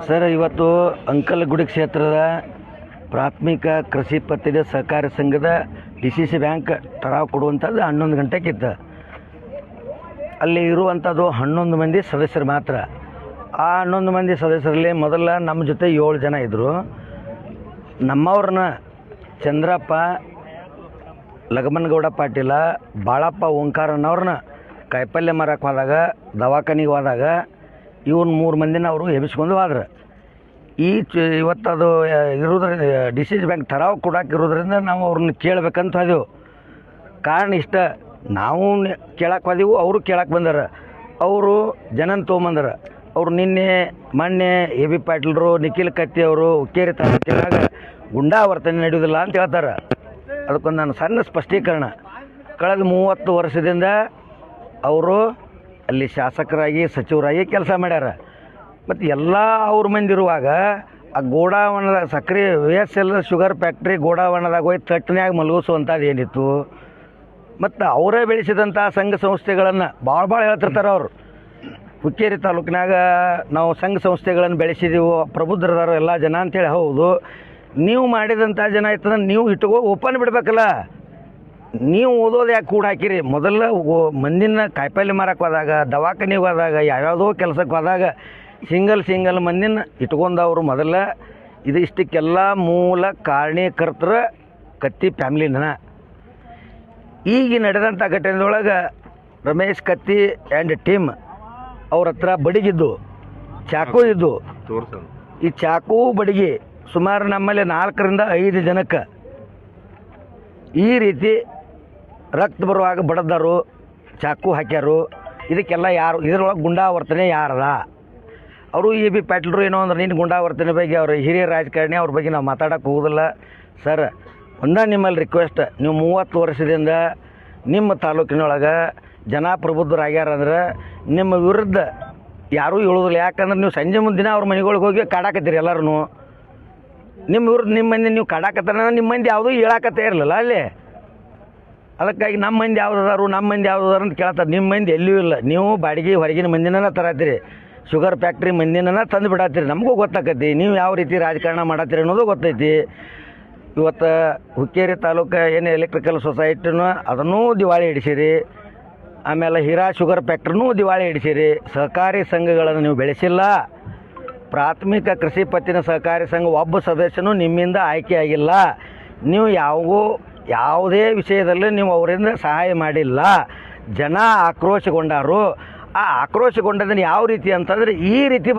Sir, ಇವತ್ತು ಅಂಕಲಗುಡಿ ಕ್ಷೇತ್ರದ ಪ್ರಾಥಮಿಕ ಕೃಷಿ ಪತ್ತಿನ ಸಹಕಾರಿ ಸಂಘದ DCC ಬ್ಯಾಂಕ್ ಠರಾವ್ ಕೊಡುವಂಥದ್ದು 11 ಗಂಟೆಗಿತ್ತು. ಅಲ್ಲಿ ಇರುವಂಥದ್ದು 11 ಮಂದಿ ಸದಸ್ಯರು ಮಾತ್ರ. ಆ 11 ಮಂದಿ ಸದಸ್ಯರಲ್ಲಿ ಮೊದಲ ನಮ್ಮ ಜೊತೆ 7 ಜನ ಇದ್ದರು. ನಮ್ಮವ್ರನ್ನ ಚಂದ್ರಪ್ಪ, ಲಗಮನಗೌಡ ಪಾಟೀಲ, ಬಾಳಪ್ಪ ಓಂಕಾರನವ್ರನ್ನ ಕಾಯಿಪಲ್ಯ ಮಾರಕ್ಕೆ ಹೋದಾಗ, ದವಾಖಾನಿಗೆ ಹೋದಾಗ ಇವ್ನ 3 ಮಂದಿನ ಅವರು ಎಬ್ಬಿಸ್ಕೊಂಡು ಹೋದ್ರೆ. ಇವತ್ತದು ಇರೋದ್ರಿಂದ DCC ಬ್ಯಾಂಕ್ ಠರಾವ್ ಕೊಡಾಕಿರೋದ್ರಿಂದ ನಾವು ಅವ್ರನ್ನ ಕೇಳಬೇಕಂತ ಹೋದೆವು. ಕಾರಣ ಇಷ್ಟ, ನಾವು ಕೇಳಕ್ಕೆ ಹೋದೆವು, ಅವರು ಕೇಳಕ್ಕೆ ಬಂದಾರ. ಅವರು ಜನನ ತೊಗೊಂಬಂದಾರ. ಅವರು ಮೊನ್ನೆ AB ಪಾಟೀಲ್ರು, ನಿಖಿಲ್ ಕತ್ತಿ ಅವರು ಹುಕ್ಕೇರಿ ತಾಲೂಕಿನಾಗ ಗುಂಡಾ ವರ್ತನೆ ನಡೆಯೋದಿಲ್ಲ ಅಂತ ಹೇಳ್ತಾರೆ. ಅದಕ್ಕೊಂದು ನಾನು ಸಣ್ಣ ಸ್ಪಷ್ಟೀಕರಣ. ಕಳೆದ 30 ವರ್ಷದಿಂದ ಅವರು ಅಲ್ಲಿ ಶಾಸಕರಾಗಿ ಸಚಿವರಾಗಿ ಕೆಲಸ ಮಾಡ್ಯಾರ. ಮತ್ತು ಎಲ್ಲ ಅವ್ರ ಮಂದಿರುವಾಗ ಆ ಗೋಡಾವಣದ ಸಕ್ರೆ VSL ಶುಗರ್ ಫ್ಯಾಕ್ಟ್ರಿ ಗೋಡಾವಣದಾಗ ಹೋಗಿ ತಟ್ಟನ್ಯಾಗ ಮಲಗಿಸುವಂಥದ್ದು ಏನಿತ್ತು. ಮತ್ತು ಅವರೇ ಬೆಳೆಸಿದಂಥ ಸಂಘ ಸಂಸ್ಥೆಗಳನ್ನು ಭಾಳ ಹೇಳ್ತಿರ್ತಾರೆ ಅವರು. ಹುಕ್ಕೇರಿ ತಾಲೂಕಿನಾಗ ನಾವು ಸಂಘ ಸಂಸ್ಥೆಗಳನ್ನು ಬೆಳೆಸಿದೀವು, ಪ್ರಬುದ್ಧರದಾರ ಎಲ್ಲ ಜನ ಅಂತೇಳಿ. ಹೌದು, ನೀವು ಮಾಡಿದಂಥ ಜನ ಆಯ್ತಂದ್ರೆ ನೀವು ಇಟ್ಕೋ ಓಪನ್ ಬಿಡಬೇಕಲ್ಲ. ನೀವು ಓದೋದು ಯಾಕೆ ಕೂಡ ಹಾಕಿರಿ? ಮೊದಲ ಮಂದಿನ ಕಾಯಿಪಲ್ಲೆ ಮಾರಕ್ಕೆ ಹೋದಾಗ, ದವಾಖಾನಿಗೆ ಹೋದಾಗ, ಯಾವ್ಯಾವುದೋ ಕೆಲಸಕ್ಕೆ ಹೋದಾಗ ಸಿಂಗಲ್ ಮಂದಿನ ಇಟ್ಕೊಂಡವರು ಮೊದಲ. ಇಷ್ಟಕ್ಕೆಲ್ಲ ಮೂಲ ಕಾರಣೀಕರ್ತರ ಕತ್ತಿ ಫ್ಯಾಮ್ಲಿನ. ಈಗ ನಡೆದಂಥ ಘಟನೆದೊಳಗೆ ರಮೇಶ್ ಕತ್ತಿ ಆ್ಯಂಡ್ ಟೀಮ್ ಅವ್ರ ಹತ್ರ ಬಡಿಗಿದ್ದು, ಚಾಕು ಇದ್ದು. ಈ ಚಾಕು ಬಡಿಗೆ ಸುಮಾರು ನಮ್ಮಲ್ಲಿ 4 ರಿಂದ 5 ಜನಕ್ಕೆ ಈ ರೀತಿ ರಕ್ತ ಬರುವಾಗ ಬಡದಾರು, ಚಾಕು ಹಾಕ್ಯಾರು. ಇದಕ್ಕೆಲ್ಲ ಯಾರು ಇದರೊಳಗೆ ಗುಂಡಾವರ್ತನೆ ಯಾರದ? ಅವರು AB ಪಾಟೀಲ್ರು ಏನೋ ಅಂದ್ರೆ ನೀನು ಗುಂಡಾವರ್ತನೆ ಬಗ್ಗೆ ಅವರು ಹಿರಿಯ ರಾಜಕಾರಣಿ, ಅವ್ರ ಬಗ್ಗೆ ನಾವು ಮಾತಾಡೋಕ್ಕೆ ಹೋಗೋದಿಲ್ಲ. ಸರ್, ನಿಮ್ಮಲ್ಲಿ ರಿಕ್ವೆಸ್ಟ್, ನೀವು 30 ವರ್ಷದಿಂದ ನಿಮ್ಮ ತಾಲೂಕಿನೊಳಗೆ ಜನ ಪ್ರಬುದ್ಧರಾಗ್ಯಾರಂದ್ರೆ ನಿಮ್ಮ ವಿರುದ್ಧ ಯಾರೂ ಹೇಳೋದಿಲ್ಲ. ಯಾಕಂದ್ರೆ ನೀವು ಸಂಜೆ ಮುಂದಿನ ಅವ್ರ ಮನೆಗಳಿಗೆ ಹೋಗಿ ಕಾಡಾಕತ್ತೀರಿ ಎಲ್ಲರೂ. ನಿಮ್ಮ ವಿರುದ್ಧ ನಿಮ್ಮ ಮಂದಿ ನೀವು ಕಾಡಾಕತ್ತಾರ, ನಿಮ್ಮ ಮಂದಿ ಯಾವುದೂ ಹೇಳಾಕತ್ತೇ ಇರಲಿಲ್ಲ ಅಲ್ಲಿ. ಅದಕ್ಕಾಗಿ ನಮ್ಮ ಮಂದಿ ಯಾವುದಾರು ಅಂತ ಕೇಳ್ತಾರೆ. ನಿಮ್ಮ ಮಂದಿ ಎಲ್ಲಿಯೂ ಇಲ್ಲ. ನೀವು ಬಾಡಿಗೆ ಹೊರಗಿನ ಮಂದಿನ ತರತ್ತೀರಿ, ಶುಗರ್ ಫ್ಯಾಕ್ಟ್ರಿ ಮಂದಿನ ತಂದು ಬಿಡತ್ತೀರಿ. ನಮಗೂ ಗೊತ್ತಾಕತಿ ನೀವು ಯಾವ ರೀತಿ ರಾಜಕಾರಣ ಮಾಡತ್ತೀರಿ ಅನ್ನೋದು ಗೊತ್ತೈತಿ. ಇವತ್ತು ಹುಕ್ಕೇರಿ ತಾಲೂಕು ಏನು ಎಲೆಕ್ಟ್ರಿಕಲ್ ಸೊಸೈಟಿನೂ ಅದನ್ನೂ ದಿವಾಳಿ ಹಿಡಿಸಿರಿ. ಆಮೇಲೆ ಹೀರಾ ಶುಗರ್ ಫ್ಯಾಕ್ಟ್ರಿನೂ ದಿವಾಳಿ ಹಿಡಿಸಿರಿ. ಸಹಕಾರಿ ಸಂಘಗಳನ್ನು ನೀವು ಬೆಳೆಸಿಲ್ಲ. ಪ್ರಾಥಮಿಕ ಕೃಷಿ ಪತ್ತಿನ ಸಹಕಾರಿ ಸಂಘ ಒಬ್ಬ ಸದಸ್ಯನೂ ನಿಮ್ಮಿಂದ ಆಯ್ಕೆಯಾಗಿಲ್ಲ. ನೀವು ಯಾವುದೇ ವಿಷಯದಲ್ಲಿ ನೀವು ಅವರಿಂದ ಸಹಾಯ ಮಾಡಿಲ್ಲ. ಜನ ಆಕ್ರೋಶಗೊಂಡಾರು. ಆ ಆಕ್ರೋಶಗೊಂಡದನ್ನು ಯಾವ ರೀತಿ ಅಂತಂದರೆ ಈ ರೀತಿ